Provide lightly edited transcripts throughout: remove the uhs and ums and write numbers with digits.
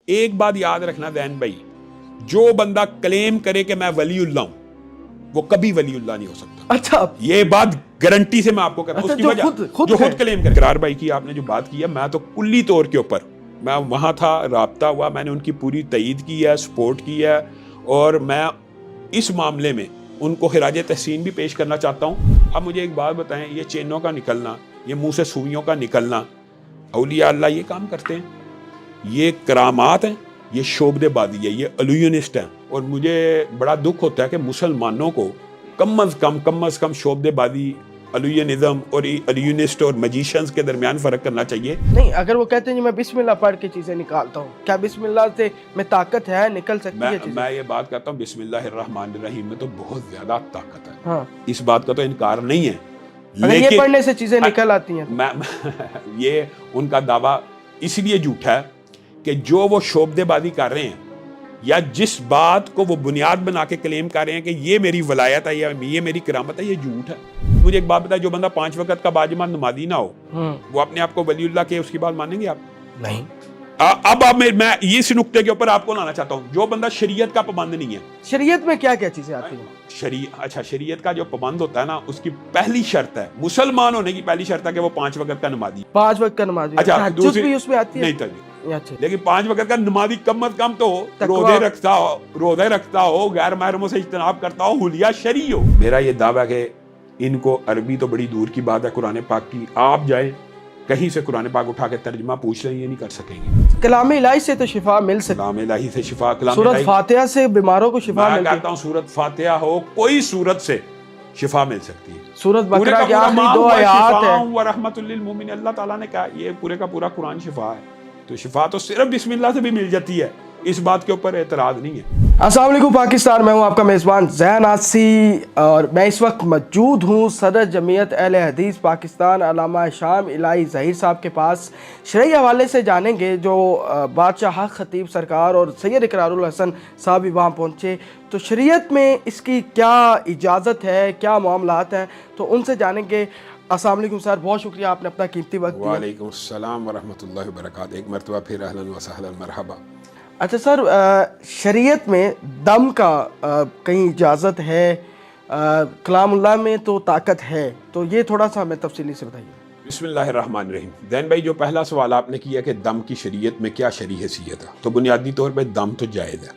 ایک بات یاد رکھنا ذہن بھائی، جو بندہ کلیم کرے کہ میں ولی اللہ ہوں وہ کبھی ولی اللہ نہیں ہو سکتا۔ اچھا، یہ بات گارنٹی سے میں آپ کو کہتا ہوں، اس کی وجہ جو خود کلیم کرے۔ قرار بھائی کی آپ نے جو بات کی ہے، میں تو کلی طور کے اوپر میں وہاں تھا، رابطہ ہوا، میں نے ان کی پوری تائید کی ہے، سپورٹ کی ہے، اور میں اس معاملے میں ان کو خراج تحسین بھی پیش کرنا چاہتا ہوں۔ اب مجھے ایک بات بتائیں، یہ چینوں کا نکلنا، یہ منہ سے سوئیوں کا نکلنا، اولیاء اللہ یہ کام کرتے ہیں؟ یہ کرامات ہیں، یہ شعبدے بازی ہے، یہ الویونسٹ ہیں۔ اور مجھے بڑا دکھ ہوتا ہے کہ مسلمانوں کو کم از کم شعبدے بازی، الویونزم اور الویونسٹ اور میجیشنز کے درمیان فرق کرنا چاہیے۔ نہیں، اگر وہ کہتے ہیں میں بسم اللہ پڑھ کے چیزیں نکالتا ہوں، کیا بسم اللہ سے میں طاقت ہے، نکل سکتی ہے چیزیں؟ میں یہ بات کرتا ہوں، بسم اللہ الرحمن الرحیم میں تو بہت زیادہ طاقت ہے، ہاں، اس بات کا تو انکار نہیں ہے، اگر یہ لیکن پڑھنے سے چیزیں نکل آتی ہیں، یہ ان کا دعویٰ اس لیے جھوٹا ہے کہ جو وہ شعبدے بازی کر رہے ہیں یا جس بات کو وہ بنیاد بنا کے کلیم کر رہے ہیں کہ یہ میری ولایت ہے یا یہ میری کرامت ہے، یہ جھوٹ ہے۔ مجھے ایک بات بتائیں، جو بندہ 5 وقت کا باجماعت نمازی نہ ہو وہ اپنے آپ کو ولی اللہ کے اس کی بات مانیں گے آپ؟ نہیں۔ اب میں اس نقطے کے اوپر آپ کو لانا چاہتا ہوں، جو بندہ شریعت کا پابند نہیں ہے۔ شریعت میں کیا کیا چیزیں آتی ہیں؟ اچھا، شریعت کا جو پابند ہوتا ہے نا، اس کی پہلی شرط ہے، مسلمان ہونے کی پہلی شرط ہے کہ وہ 5 وقت کا نمازی۔ 5 وقت کا نمازی؟ اچھا، دوسری بھی اس میں آتی ہے؟ نہیں تجھے، اچھا، لیکن 5 وقت کا نمازی کم از کم تو روزے رکھتا ہو، غیر محرموں سے اجتناب کرتا ہو، حلیہ شرعی ہو۔ میرا یہ دعویٰ ہے کہ ان کو عربی تو بڑی دور کی بات ہے قرآن پاک کی، آپ جائیں کہیں سے قرآن پاک اٹھا کے ترجمہ پوچھ لیں، یہ نہیں کر سکیں گے۔ کلام الہی سے تو شفا مل سکتی، کلام الہی سے شفا، سورۃ فاتحہ سے بیماروں کو شفا میں ملتی کہتا ہوں سورۃ فاتحہ ہو، کوئی سورت سے شفا مل سکتی ہے۔ سورۃ بقرہ کی آخری 2 آیات ہے وَرَحْمَةٌ لِّلْمُؤْمِنِينَ، اللہ تعالیٰ نے کہا یہ پورے کا پورا قرآن شفا ہے، تو شفا تو صرف بسم اللہ سے بھی مل جاتی ہے، اس بات کے اوپر اعتراض نہیں ہے۔ السلام علیکم پاکستان، میں ہوں آپ کا میزبان ذہن آسی، اور میں اس وقت موجود ہوں صدر جمعیت اہل حدیث پاکستان علامہ شام الہی ظہیر صاحب کے پاس۔ شرعی حوالے سے جانیں گے، جو بادشاہ حق خطیب سرکار اور سید اقرار الحسن صاحب بھی وہاں پہنچے، تو شریعت میں اس کی کیا اجازت ہے، کیا معاملات ہیں، تو ان سے جانیں گے۔ السلام علیکم سر، بہت شکریہ آپ نے اپنا قیمتی وقت دیا۔ وعلیکم السلام ورحمۃ اللہ وبرکاتہ، ایک مرتبہ پھر اہلاً و سہلاً، مرحبا۔ اچھا سر، شریعت میں دم کا کہیں اجازت ہے؟ کلام اللہ میں تو طاقت ہے، تو یہ تھوڑا سا ہمیں تفصیلی سے بتائیے۔ بسم اللہ الرحمن الرحیم۔ دین بھائی، جو پہلا سوال آپ نے کیا کہ دم کی شریعت میں کیا شرعی حیثیت ہے، تو بنیادی طور پہ دم تو جائز ہے،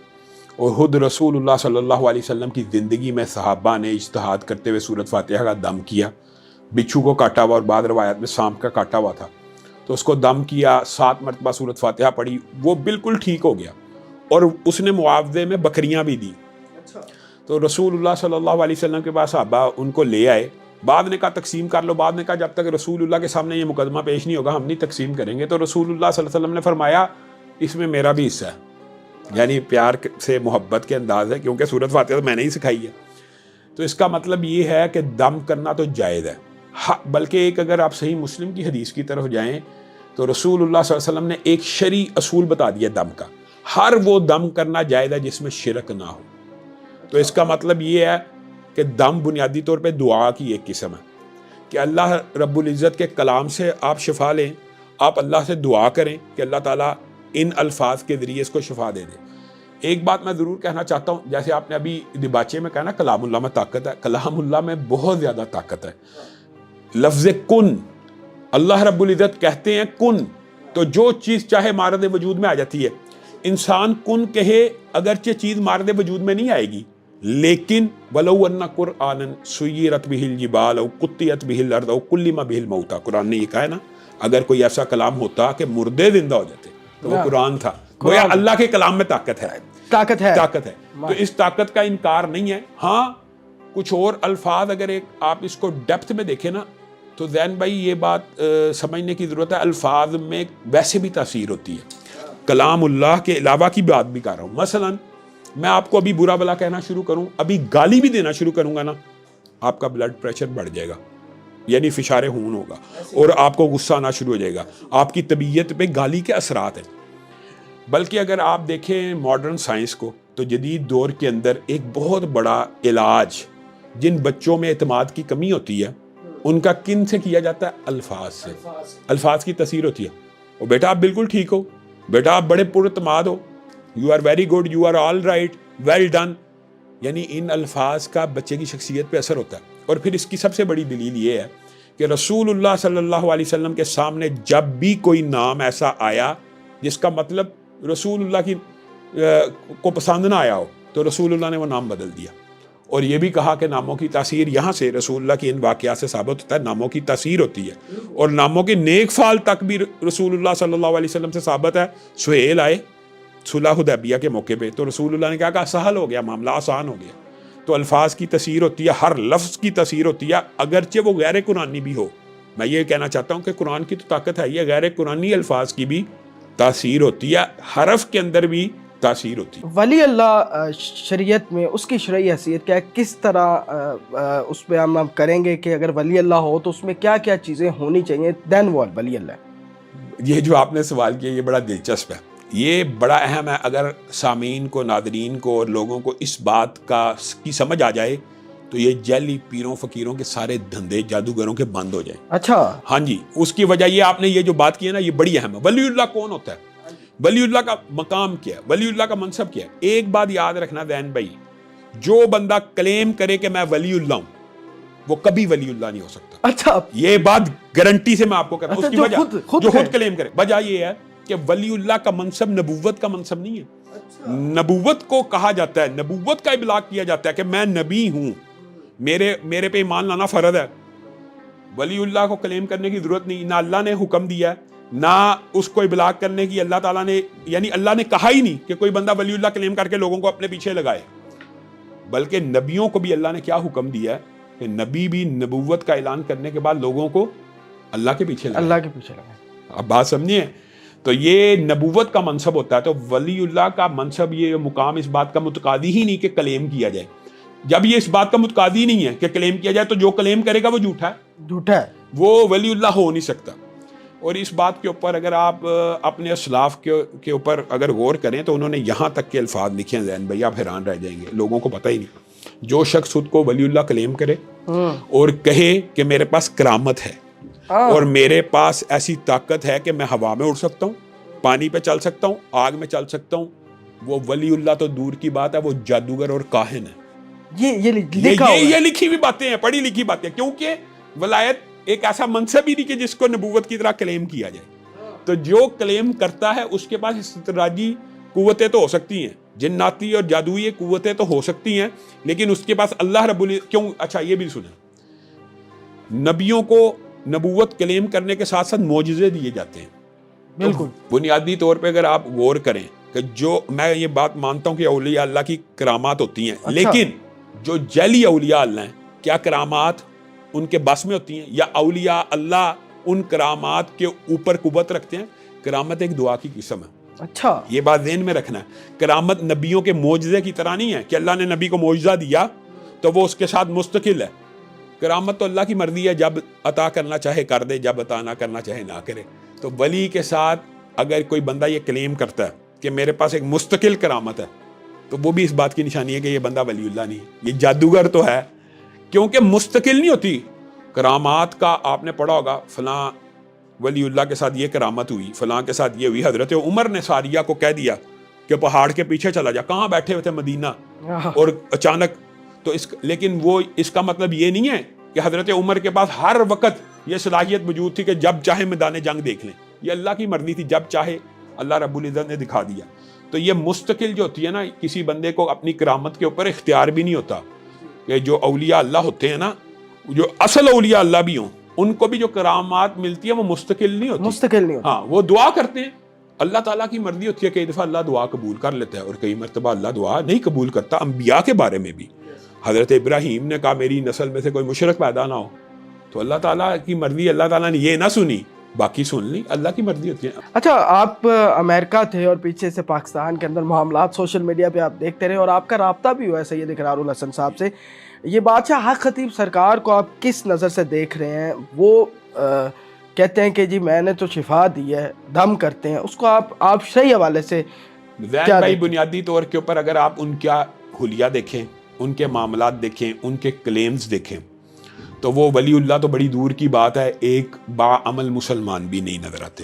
اور خود رسول اللہ صلی اللہ علیہ وسلم کی زندگی میں صحابہ نے اجتہاد کرتے ہوئے سورۃ فاتحہ کا دم کیا، بچھو کو کاٹا ہوا اور بعض روایات میں سانپ کا کاٹا ہوا تھا، تو اس کو دم کیا، 7 مرتبہ سورۃ فاتحہ پڑھی، وہ بالکل ٹھیک ہو گیا، اور اس نے معاوضے میں بکریاں بھی دی۔ تو رسول اللہ صلی اللہ علیہ وسلم کے پاس صحابہ ان کو لے آئے، بعد نے کہا تقسیم کر لو، بعد نے کہا جب تک رسول اللہ کے سامنے یہ مقدمہ پیش نہیں ہوگا ہم نہیں تقسیم کریں گے۔ تو رسول اللہ صلی اللہ علیہ وسلم نے فرمایا اس میں میرا بھی حصہ ہے، یعنی پیار سے، محبت کے انداز ہے، کیونکہ سورۃ فاتحہ تو میں نے ہی سکھائی ہے۔ تو اس کا مطلب یہ ہے کہ دم کرنا تو جائز ہے، بلکہ ایک اگر آپ صحیح مسلم کی حدیث کی طرف جائیں تو رسول اللہ صلی اللہ علیہ وسلم نے ایک شرعی اصول بتا دیا دم کا، ہر وہ دم کرنا جائز ہے جس میں شرک نہ ہو۔ تو اس کا مطلب یہ ہے کہ دم بنیادی طور پہ دعا کی ایک قسم ہے، کہ اللہ رب العزت کے کلام سے آپ شفا لیں، آپ اللہ سے دعا کریں کہ اللہ تعالیٰ ان الفاظ کے ذریعے اس کو شفا دے دے۔ ایک بات میں ضرور کہنا چاہتا ہوں، جیسے آپ نے ابھی دباچے میں کہا نا کلام اللہ میں طاقت ہے، کلام اللہ میں بہت زیادہ طاقت ہے۔ لفظ کن، اللہ رب العزت کہتے ہیں کن، تو جو چیز چاہے مارد وجود میں آ جاتی ہے۔ انسان کن کہے اگرچہ چیز مارد وجود میں نہیں آئے گی، لیکن وَلَوْ أَنَّ قُرْآنًا سُيِّرَتْ بِهِ الْجِبَالُ أَوْ قُطِّعَتْ بِهِ الْأَرْضُ أَوْ كُلِّمَ بِهِ الْمَوْتَى، قرآن نے یہ کہا ہے نا، اگر کوئی ایسا کلام ہوتا کہ مردے زندہ ہو جاتے تو وہ قرآن تھا۔ گویا اللہ کے کلام میں طاقت ہے، طاقت ہے، تو اس طاقت کا انکار نہیں ہے۔ ہاں کچھ اور الفاظ اگر آپ اس کو ڈیپتھ میں دیکھیں نا، تو زین بھائی یہ بات سمجھنے کی ضرورت ہے، الفاظ میں ویسے بھی تاثیر ہوتی ہے، کلام اللہ کے علاوہ کی بات بھی کر رہا ہوں۔ مثلا میں آپ کو ابھی برا بلا کہنا شروع کروں، ابھی گالی بھی دینا شروع کروں گا نا، آپ کا بلڈ پریشر بڑھ جائے گا، یعنی فشار خون ہوگا، اور آپ کو غصہ آنا شروع ہو جائے گا، آپ کی طبیعت پہ گالی کے اثرات ہیں۔ بلکہ اگر آپ دیکھیں ماڈرن سائنس کو، تو جدید دور کے اندر ایک بہت بڑا علاج جن بچوں میں اعتماد کی کمی ہوتی ہے ان کا کن سے کیا جاتا ہے؟ الفاظ سے، الفاظ کی تاثیر ہوتی ہے۔ اور بیٹا آپ بالکل ٹھیک ہو، بیٹا آپ بڑے پراعتماد ہو, you are very good, you are all right, well done. یعنی ان الفاظ کا بچے کی شخصیت پہ اثر ہوتا ہے. اور پھر اس کی سب سے بڑی دلیل یہ ہے کہ رسول اللہ صلی اللہ علیہ وسلم کے سامنے جب بھی کوئی نام ایسا آیا جس کا مطلب رسول اللہ کی کو پسند نہ آیا ہو, تو رسول اللہ نے وہ نام بدل دیا. اور یہ بھی کہا کہ ناموں کی تاثیر, یہاں سے رسول اللہ کی ان واقعات سے ثابت ہوتا ہے ناموں کی تاثیر ہوتی ہے. اور ناموں کے نیک فعل تک بھی رسول اللہ صلی اللہ علیہ وسلم سے ثابت ہے. سہیل آئے صلح حدیبیہ کے موقع پہ, تو رسول اللہ نے کہا سہل ہو گیا, معاملہ آسان ہو گیا. تو الفاظ کی تاثیر ہوتی ہے, ہر لفظ کی تاثیر ہوتی ہے, اگرچہ وہ غیر قرآنی بھی ہو. میں یہ کہنا چاہتا ہوں کہ قرآن کی تو طاقت ہے, یہ غیر قرآنی الفاظ کی بھی تاثیر ہوتی ہے, حرف کے اندر بھی تاثیر ہوتی ہے. ولی اللہ شریعت میں اس کی شرعی حیثیت کیا ہے, کس طرح اس پہ ہم کریں گے کہ اگر ولی اللہ ہو تو اس میں کیا کیا چیزیں ہونی چاہیے, دین وہ ولی اللہ؟ یہ جو آپ نے سوال کیا یہ بڑا دلچسپ ہے, یہ بڑا اہم ہے. اگر سامعین کو, ناظرین کو اور لوگوں کو اس بات کی سمجھ آ جائے تو یہ جعلی پیروں فقیروں کے سارے دھندے جادوگروں کے بند ہو جائیں. اچھا, ہاں جی, اس کی وجہ یہ آپ نے یہ جو بات کی ہے نا, یہ بڑی اہم ہے. ولی اللہ کون ہوتا ہے, ولی اللہ کا مقام کیا ہے, ولی اللہ کا منصب کیا ہے؟ ایک بات یاد رکھنا ذہن بھائی, جو بندہ کلیم کرے کہ میں ولی اللہ ہوں وہ کبھی ولی اللہ نہیں ہو سکتا. اچھا, یہ بات گارنٹی سے میں آپ کو کہتا ہوں. اس کی وجہ جو خود کلیم کرے, وجہ یہ ہے کہ ولی اللہ کا منصب نبوت کا منصب نہیں ہے. نبوت کو کہا جاتا ہے, نبوت کا ابلاغ کیا جاتا ہے کہ میں نبی ہوں, میرے پہ ایمان لانا فرض ہے. ولی اللہ کو کلیم کرنے کی ضرورت نہیں, نہ اللہ نے حکم دیا ہے نہ اس کو ابلاغ کرنے کی اللہ تعالیٰ نے, یعنی اللہ نے کہا ہی نہیں کہ کوئی بندہ ولی اللہ کلیم کر کے لوگوں کو اپنے پیچھے لگائے. بلکہ نبیوں کو بھی اللہ نے کیا حکم دیا ہے کہ نبی بھی نبوت کا اعلان کرنے کے بعد لوگوں کو اللہ کے پیچھے لگائے. اللہ کے پیچھے لگائے. اب بات سمجھیے, تو یہ نبوت کا منصب ہوتا ہے. تو ولی اللہ کا منصب, یہ مقام اس بات کا متقاضی ہی نہیں کہ کلیم کیا جائے. جب یہ اس بات کا متقاضی نہیں ہے کہ کلیم کیا جائے تو جو کلیم کرے گا وہ جھوٹا ہے, وہ ولی اللہ ہو نہیں سکتا. اور اس بات کے اوپر اگر آپ اپنے اسلاف کے اوپر اگر غور کریں تو انہوں نے یہاں تک کے الفاظ لکھے ہیں ذہن بھائی, آپ حیران رہ جائیں گے, لوگوں کو پتہ ہی نہیں. جو شخص خود کو ولی اللہ کلیم کرے اور کہے کہ میرے پاس کرامت ہے اور میرے پاس ایسی طاقت ہے کہ میں ہوا میں اڑ سکتا ہوں, پانی پہ چل سکتا ہوں, آگ میں چل سکتا ہوں, وہ ولی اللہ تو دور کی بات ہے, وہ جادوگر اور کاہن ہے. یہ لکھی ہوئی باتیں ہیں, پڑھی لکھی باتیں, کیونکہ ولایت ایک ایسا منصب ہی نہیں کہ جس کو نبوت کی طرح کلیم کیا جائے. تو جو کلیم کرتا ہے اس کے پاس استدراجی قوتیں تو ہو سکتی ہیں, جناتی اور جادوئی قوتیں تو ہو سکتی ہیں, لیکن اس کے پاس اللہ رب کیوں. اچھا یہ بھی سنیں, نبیوں کو نبوت کلیم کرنے کے ساتھ ساتھ معجزے دیے جاتے ہیں. بالکل بنیادی طور پہ اگر آپ غور کریں کہ جو میں یہ بات مانتا ہوں کہ اولیاء اللہ کی کرامات ہوتی ہیں, لیکن جو جعلی اولیاء اللہ ہیں, کیا کرامات ان کے بس میں ہوتی ہیں یا اولیاء اللہ ان کرامات کے اوپر قوت رکھتے ہیں؟ کرامت ایک دعا کی قسم ہے. اچھا, یہ بات ذہن میں رکھنا ہے. کرامت نبیوں کے معجزے کی طرح نہیں ہے کہ اللہ نے نبی کو معجزہ دیا تو وہ اس کے ساتھ مستقل ہے. کرامت تو اللہ کی مرضی ہے, جب عطا کرنا چاہے کر دے, جب عطا نہ کرنا چاہے نہ کرے. تو ولی کے ساتھ اگر کوئی بندہ یہ کلیم کرتا ہے کہ میرے پاس ایک مستقل کرامت ہے تو وہ بھی اس بات کی نشانی ہے کہ یہ بندہ ولی اللہ نہیں ہے, یہ جادوگر تو ہے, کیونکہ مستقل نہیں ہوتی. کرامات کا آپ نے پڑھا ہوگا, فلاں ولی اللہ کے ساتھ یہ کرامت ہوئی, فلاں کے ساتھ یہ ہوئی. حضرت عمر نے ساریہ کو کہہ دیا کہ پہاڑ کے پیچھے چلا جا, کہاں بیٹھے ہوئے تھے مدینہ, اور اچانک تو لیکن وہ اس کا مطلب یہ نہیں ہے کہ حضرت عمر کے پاس ہر وقت یہ صلاحیت موجود تھی کہ جب چاہے میدان جنگ دیکھ لیں. یہ اللہ کی مرضی تھی, جب چاہے اللہ رب العزت نے دکھا دیا. تو یہ مستقل جو ہوتی ہے نا, کسی بندے کو اپنی کرامت کے اوپر اختیار بھی نہیں ہوتا. کہ جو اولیاء اللہ ہوتے ہیں نا, جو اصل اولیاء اللہ بھی ہوں, ان کو بھی جو کرامات ملتی ہے وہ مستقل نہیں ہوتی. ہاں, وہ دعا کرتے ہیں, اللہ تعالیٰ کی مرضی ہوتی ہے. کئی دفعہ اللہ دعا قبول کر لیتا ہے اور کئی مرتبہ اللہ دعا نہیں قبول کرتا. انبیاء کے بارے میں بھی حضرت ابراہیم نے کہا میری نسل میں سے کوئی مشرک پیدا نہ ہو, تو اللہ تعالیٰ کی مرضی, اللہ تعالیٰ نے یہ نہ سنی, باقی سن لی, اللہ کی مرضی ہوتی ہے. اچھا, آپ امریکہ تھے اور پیچھے سے پاکستان کے اندر معاملات سوشل میڈیا پہ آپ دیکھتے رہے اور آپ کا رابطہ بھی ہوا ہے سید اقرار الحسن صاحب سے. یہ بادشاہ حق خطیب سرکار کو آپ کس نظر سے دیکھ رہے ہیں؟ وہ کہتے ہیں کہ جی میں نے تو شفا دی ہے, دم کرتے ہیں, اس کو آپ صحیح حوالے سے زین بھائی بنیادی طور کے اوپر اگر آپ ان کا حلیہ دیکھیں, ان کے معاملات دیکھیں, ان کے کلیمز دیکھیں, تو وہ ولی اللہ تو بڑی دور کی بات ہے, ایک باعمل مسلمان بھی نہیں نظر آتے.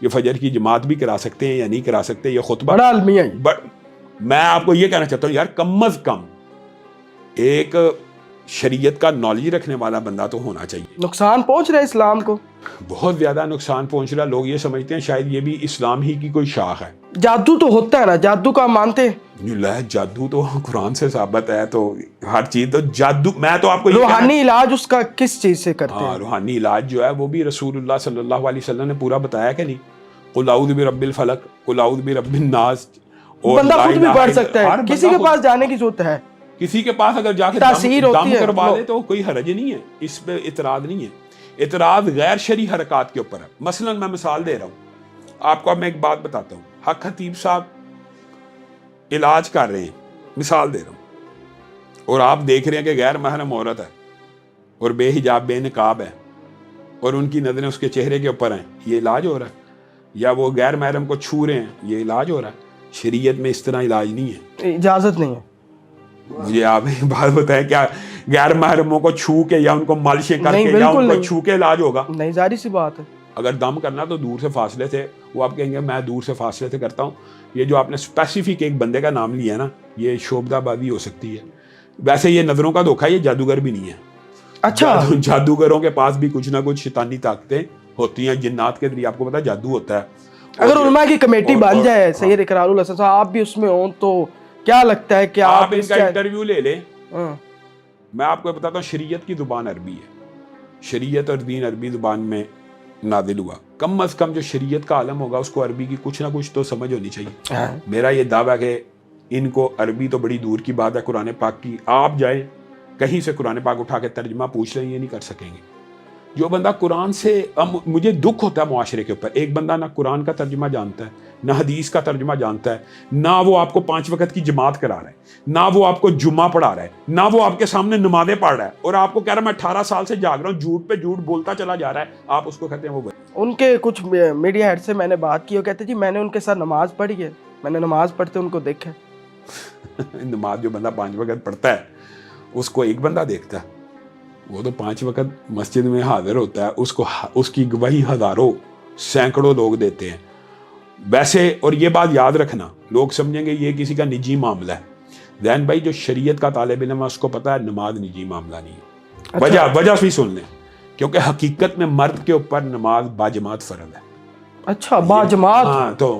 یہ فجر کی جماعت بھی کرا سکتے ہیں یا نہیں کرا سکتے، یہ خطبہ بڑا المیہ ہے۔ میں آپ کو یہ کہنا چاہتا ہوں یار، کم از کم ایک شریعت کا نالج رکھنے والا بندہ تو ہونا چاہیے۔ نقصان پہنچ رہا ہے اسلام کو، بہت زیادہ نقصان پہنچ رہا ہے۔ لوگ یہ سمجھتے ہیں شاید یہ بھی اسلام ہی کی کوئی شاخ ہے۔ جادو تو ہوتا ہے نا، جادو کا مانتے ہیں؟ جادو تو قرآن سے ثابت ہے، تو ہر چیز تو جادو، میں تو آپ کو روحانی علاج اس کا کس چیز سے کرتے ہیں؟ روحانی علاج جو ہے وہ بھی رسول اللہ صلی اللہ علیہ وسلم نے پورا بتایا کہ نہیں، قل اعوذ برب الفلق، قل اعوذ برب الناس، اور بندہ خود بھی پڑھ سکتا ہے، کسی کے پاس جانے کی ضرورت ہے؟ کسی کے پاس اگر جا کے دم کروا لے تو کوئی حرج نہیں ہے، اس پہ اعتراض نہیں ہے۔ اعتراض غیر شرعی حرکات کے اوپر ہے۔ مثلا میں مثال دے رہا ہوں آپ کو، اب میں ایک بات بتاتا ہوں۔ حق خطیب صاحب علاج کر رہے ہیں، مثال دے رہا ہوں، اور آپ دیکھ رہے ہیں کہ غیر محرم عورت ہے اور بے حجاب بے نقاب ہے اور ان کی نظریں اس کے چہرے کے اوپر ہیں، یہ علاج ہو رہا ہے؟ یا وہ غیر محرم کو چھو رہے ہیں، یہ علاج ہو رہا ہے؟ شریعت میں اس طرح علاج نہیں ہے، اجازت نہیں ہے۔ مجھے آپ ایک بات بتائیں، کیا غیر محرموں کو چھو کے یا ان کو مالشیں کر کے یا ان کو چھو کے علاج ہوگا؟ نہیں، ظاہر سی بات ہے۔ اگر دم کرنا تو دور سے فاصلے سے، وہ آپ کہیں گے میں دور سے فاصلے سے کرتا ہوں۔ یہ جو آپ نے اسپیسیفک ایک بندے کا نام لیا ہے نا، یہ شعبدہ بازی ہو سکتی ہے۔ ویسے یہ نظروں کا دھوکہ، یہ جادوگر بھی نہیں ہے۔ اچھا، جادوگروں کے پاس بھی کچھ نہ کچھ شیطانی طاقتیں ہوتی ہیں، جنات کے ذریعے آپ کو پتا جادو ہوتا ہے۔ اگر علماء کی کمیٹی بن جائے، سید اقرار الحسن صاحب آپ بھی اس میں ہوں، تو کیا لگتا ہے کہ آپ ان کا انٹرویو لے لیں؟ میں آپ کو بتاتا ہوں، شریعت کی زبان عربی ہے، شریعت اور دین عربی زبان میں نازل ہوا۔ کم از کم جو شریعت کا عالم ہوگا اس کو عربی کی کچھ نہ کچھ تو سمجھ ہونی چاہیے۔ میرا یہ دعویٰ ہے کہ ان کو عربی تو بڑی دور کی بات ہے، قرآن پاک کی آپ جائیں کہیں سے قرآن پاک اٹھا کے ترجمہ پوچھ لیں، یہ نہیں کر سکیں گے۔ جو بندہ قرآن سے، مجھے دکھ ہوتا ہے معاشرے کے اوپر، ایک بندہ نہ قرآن کا ترجمہ جانتا ہے، نہ حدیث کا ترجمہ جانتا ہے، نہ وہ آپ کو 5 وقت کی جماعت کرا رہا ہے، نہ وہ آپ کو جمعہ پڑھا رہا ہے، نہ وہ آپ کے سامنے نمازیں پڑھ رہا ہے، اور آپ کو کہہ رہا ہے میں 18 سال سے جاگ رہا ہوں، جھوٹ پہ جھوٹ بولتا چلا جا رہا ہے، آپ اس کو کہتے ہیں وہ بھائی۔ ان کے کچھ میڈیا ہیڈ سے میں نے بات کی، وہ کہتے جی میں نے ان کے ساتھ نماز پڑھی ہے، میں نے نماز پڑھتے ان کو دیکھا۔ نماز جو بندہ 5 وقت پڑھتا ہے اس کو ایک بندہ دیکھتا ہے، وہ تو 5 وقت مسجد میں حاضر ہوتا ہے، اس کی گواہی ہزاروں سینکڑوں لوگ دیتے ہیں۔ ویسے، اور یہ بات یاد رکھنا، لوگ سمجھیں گے یہ کسی کا نجی معاملہ ہے۔ ذہن بھائی، جو شریعت کا طالب علم ہے اس کو پتا ہے نماز نجی معاملہ نہیں ہے۔ وجہ بھی سن لیں، کیونکہ حقیقت میں مرد کے اوپر نماز باجماعت فرض ہے۔ اچھا، باجماعت؟ ہاں، تو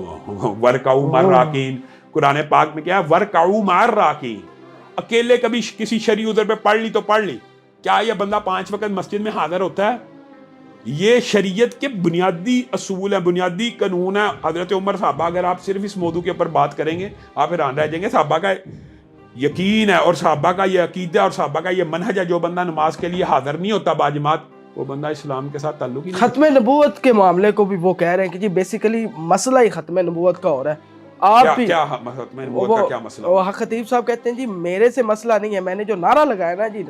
ورکعوا مع الراکعین، قرآن پاک میں کیا ہے؟ ورکعوا مع الراکعین۔ اکیلے کبھی کسی شرعی عذر پہ پڑھ لی تو پڑھ لی، کیا یہ بندہ 5 وقت مسجد میں حاضر ہوتا ہے؟ یہ شریعت کے بنیادی اصول ہیں، بنیادی قانون ہے۔ حضرت عمر صحابہ، اگر آپ صرف اس موضوع کے اوپر بات کریں گے آپ حیران رہ جائیں گے۔ صحابہ کا یقین ہے اور صحابہ کا یہ عقیدہ اور صحابہ کا یہ منہج ہے، جو بندہ نماز کے لیے حاضر نہیں ہوتا باجماعت، وہ بندہ اسلام کے ساتھ تعلق ہی نہیں۔ ختم نبوت کے معاملے کو بھی وہ کہہ رہے ہیں کہ جی بیسیکلی مسئلہ ہی ختم نبوت کا ہو رہا ہے۔ آپ بھی کیا ختم نبوت کا کیا مسئلہ؟ وہ حق خطیب صاحب کہتے ہیں جی میرے سے مسئلہ نہیں ہے، میں نے جو نعرہ لگایا نا جی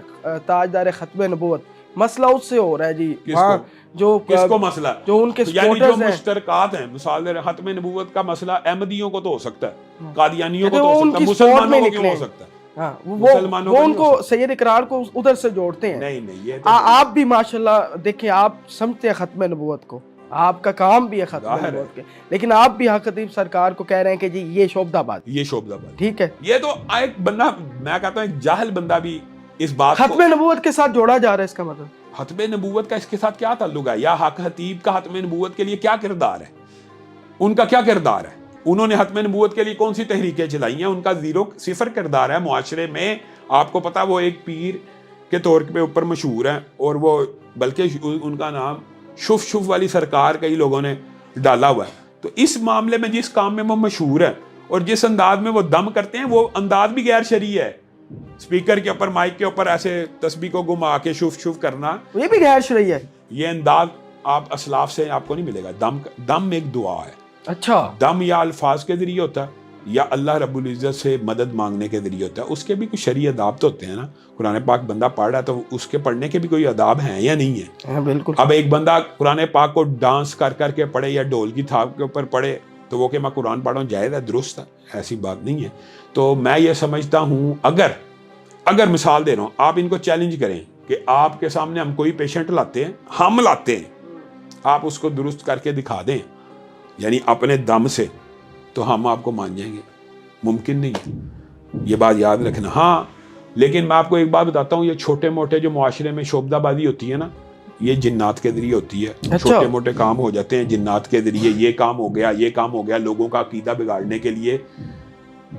تاجدار ختم نبوت، مسئلہ اس سے ہو رہا ہے جی۔ ہاں، جو کس کو مسئلہ؟ جو ان کے یعنی جو سپورٹرز ہیں، مشترکات ہیں، مثال دے رہے ختم نبوت کا مسئلہ احمدیوں کو تو ہو سکتا ہے، قادیانیوں کو تو وہ ہو ان سکتا کی ہے، سپورٹ میں مسلمانوں کو کیوں نکلے ہو ہیں۔ سکتا ہے؟ ہاں، وہ ان کو سید اقرار کو ادھر سے جوڑتے ہیں۔ نہیں، یہ آپ بھی ماشاءاللہ دیکھیں، آپ سمجھتے ہیں ختم نبوت کو، آپ کا کام بھی ہے ختم نبوت کے، لیکن آپ بھی حق خطیب سرکار کو کہہ رہے ہیں کہ جی یہ شعبدہ بات، یہ شعبدہ بات ٹھیک ہے۔ یہ تو ایک بندہ، میں کہتا ہوں ایک جاہل بندہ بھی اس بات کو ختم نبوت کے ساتھ جوڑا جا رہا ہے، اس کا مطلب ختم نبوت کا اس کے ساتھ کیا تعلق ہے؟ یا حق خطیب کا ختم نبوت کے لیے کیا کردار ہے؟ ان کا کیا کردار ہے؟ انہوں نے ختم نبوت کے لیے کون سی تحریکیں چلائی ہیں؟ ان کا 0 کردار ہے معاشرے میں۔ آپ کو پتا وہ ایک پیر کے طور پہ اوپر مشہور ہیں، اور وہ بلکہ ان کا نام شف والی سرکار کئی لوگوں نے ڈالا ہوا ہے۔ تو اس معاملے میں جس کام میں وہ مشہور ہے اور جس انداز میں وہ دم کرتے ہیں، وہ انداز بھی غیر شرعی ہے۔ اسپیکر کے اوپر، مائک کے اوپر ایسے تسبیح کو گھما کے شف کرنا، یہ بھی غیر شرعی ہے۔ یہ انداز آپ اسلاف سے آپ کو نہیں ملے گا۔ دم ایک دعا ہے۔ اچھا، دم یا الفاظ کے ذریعے ہوتا ہے یا اللہ رب العزت سے مدد مانگنے کے ذریعے ہوتا ہے۔ اس کے بھی کچھ شرعی آداب تو ہوتے ہیں نا۔ قرآن پاک بندہ پڑھ رہا ہے تو اس کے پڑھنے کے بھی کوئی آداب ہیں یا نہیں ہے؟ بالکل۔ اب ایک بندہ قرآن پاک کو ڈانس کر کے پڑھے یا ڈھول کی تھاپ کے اوپر پڑھے تو وہ کہ میں قرآن پڑھ رہا ہوں جائز ہے، درست ہے؟ ایسی بات نہیں ہے۔ تو میں یہ سمجھتا ہوں، اگر مثال دے رہا ہوں، آپ ان کو چیلنج کریں کہ آپ کے سامنے ہم کوئی پیشنٹ لاتے ہیں، آپ اس کو درست کر کے دکھا دیں، یعنی اپنے دم سے تو ہم آپ کو مان جائیں گے، ممکن نہیں، یہ بات یاد رکھنا۔ ہاں لیکن میں آپ کو ایک بات بتاتا ہوں، یہ چھوٹے موٹے جو معاشرے میں شعبدہ بازی ہوتی ہے نا، یہ جنات کے ذریعے ہوتی ہے۔ چھوٹے موٹے کام ہو جاتے ہیں جنات کے ذریعے، یہ کام ہو گیا، یہ کام ہو گیا، لوگوں کا عقیدہ بگاڑنے کے لیے۔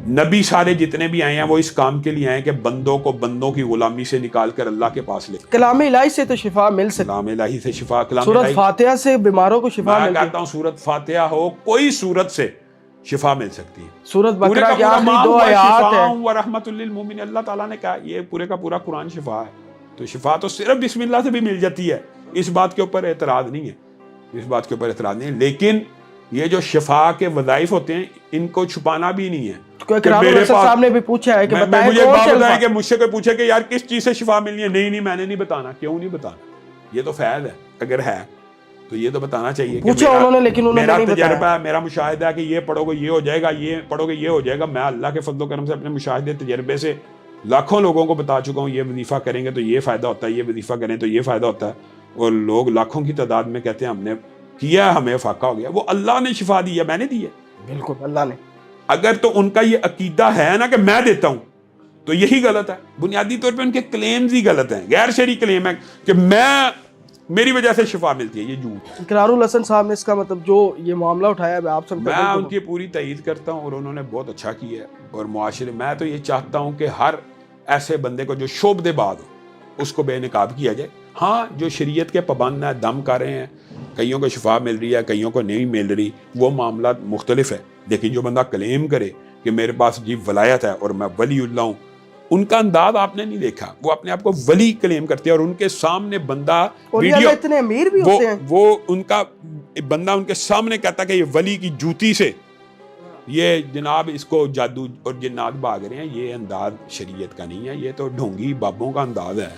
نبی سارے جتنے بھی آئے ہیں وہ اس کام کے لیے آئے ہیں کہ بندوں کو بندوں کی غلامی سے نکال کر اللہ کے پاس لے۔ کلام الہی سے تو شفا مل سکتی، کلام الہی سے شفا، کلام سورۃ الہی، فاتحہ سے بیماروں کو شفا میں ملتی ہے، کہتا ہوں سورۃ فاتحہ ہو کوئی سورت سے شفا مل سکتی ہے۔ سورۃ پورے بقرہ کا کی پورا آخری ماہ 2 ہوا آیات ہے، شفاء و رحمۃ للمؤمنین، اللہ تعالیٰ نے کہا یہ پورے کا پورا قرآن شفا ہے۔ تو شفا تو صرف بسم اللہ سے بھی مل جاتی ہے، اس بات کے اوپر اعتراض نہیں ہے، اس بات کے اوپر اعتراض نہیں ہے۔ لیکن یہ جو شفا کے وظائف ہوتے ہیں ان کو چھپانا بھی نہیں ہے۔ اقرار الحسن صاحب نے بھی پوچھا ہے کہ بتائیں مجھے کون بات سے بتائیں الفاظ، کہ مجھ سے کوئی پوچھے کہ یار کس چیز سے شفا ملنی ہے، نہیں میں نے نہیں بتانا۔ کیوں نہیں بتانا؟ یہ تو فیض ہے، اگر ہے تو یہ تو بتانا چاہیے کہ پوچھا انہوں نے لیکن انہوں نے میرا نہیں تجربہ بتایا۔ ہے، میرا مشاہدہ ہے کہ یہ پڑھو گے یہ ہو جائے گا، یہ پڑھو گے یہ ہو جائے گا۔ میں اللہ کے فضل و کرم سے اپنے مشاہدے تجربے سے لاکھوں لوگوں کو بتا چکا ہوں یہ وظیفہ کریں گے تو یہ فائدہ ہوتا ہے، یہ وظیفہ کریں تو یہ فائدہ ہوتا ہے، اور لوگ لاکھوں کی تعداد میں کہتے ہیں ہم نے کیا، ہمیں فاقہ ہو گیا۔ وہ اللہ نے شفا دی ہے، میں نے دی ہے۔ بالکل اللہ نے۔ اگر تو ان کا یہ عقیدہ ہے نا کہ میں دیتا ہوں تو یہی غلط ہے، بنیادی طور پہ ان کے کلیمز ہی غلط ہیں، غیر شرعی کلیم ہے کہ میری وجہ سے شفا ملتی ہے، یہ جھوٹ۔ اقرار الحسن صاحب نے اس کا مطلب جو یہ معاملہ اٹھایا ہے آپ سب میں ان کی پوری تائید کرتا ہوں اور انہوں نے بہت اچھا کیا ہے، اور معاشرے میں تو یہ چاہتا ہوں کہ ہر ایسے بندے کو جو شعبدے باز ہو اس کو بے نقاب کیا جائے۔ ہاں جو شریعت کے پابند ہیں، دم کر رہے ہیں، کئیوں کو شفا مل رہی ہے، کئیوں کو نہیں مل رہی، وہ معاملات مختلف ہے۔ لیکن جو بندہ کلیم کرے کہ میرے پاس جی ولایت ہے اور میں ولی اللہ ہوں، ان کا انداز آپ نے نہیں دیکھا، وہ اپنے آپ کو ولی کلیم کرتے ہیں اور ان کے سامنے بندہ ویڈیو، اتنے امیر بھی ہوتے ہیں، وہ ان کا بندہ ان کے سامنے کہتا کہ یہ ولی کی جوتی سے یہ جناب اس کو جادو اور جنات بھاگ رہے ہیں، یہ انداز شریعت کا نہیں ہے، یہ تو ڈھونگی بابوں کا انداز ہے۔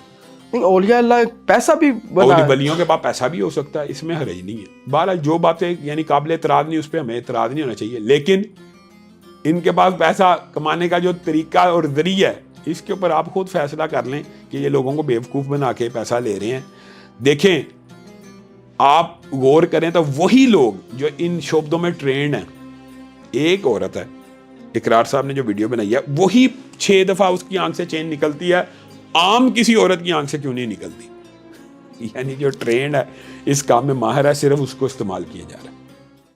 اولیاء اللہ پیسہ بھی اور ولیوں کے پاس پیسہ بھی ہو سکتا ہے، اس میں حرج نہیں ہے۔ بہرحال جو باتیں یعنی قابل اعتراض نہیں، اس پہ ہمیں اعتراض نہیں ہونا چاہیے، لیکن ان کے پاس پیسہ کمانے کا جو طریقہ اور ذریعہ ہے اس کے اوپر آپ خود فیصلہ کر لیں کہ یہ لوگوں کو بیوقوف بنا کے پیسہ لے رہے ہیں۔ دیکھیں آپ غور کریں تو وہی لوگ جو ان شعبوں میں ٹرینڈ ہیں، ایک عورت ہے، اقرار صاحب نے جو ویڈیو بنائی ہے، وہی 6 دفعہ اس کی آنکھ سے چین نکلتی ہے، عام کسی عورت کی آنکھ سے کیوں نہیں نکلتی؟ یعنی جو ٹرینڈ ہے اس کام میں ماہر ہے، صرف اس کو استعمال کیا جا رہا ہے۔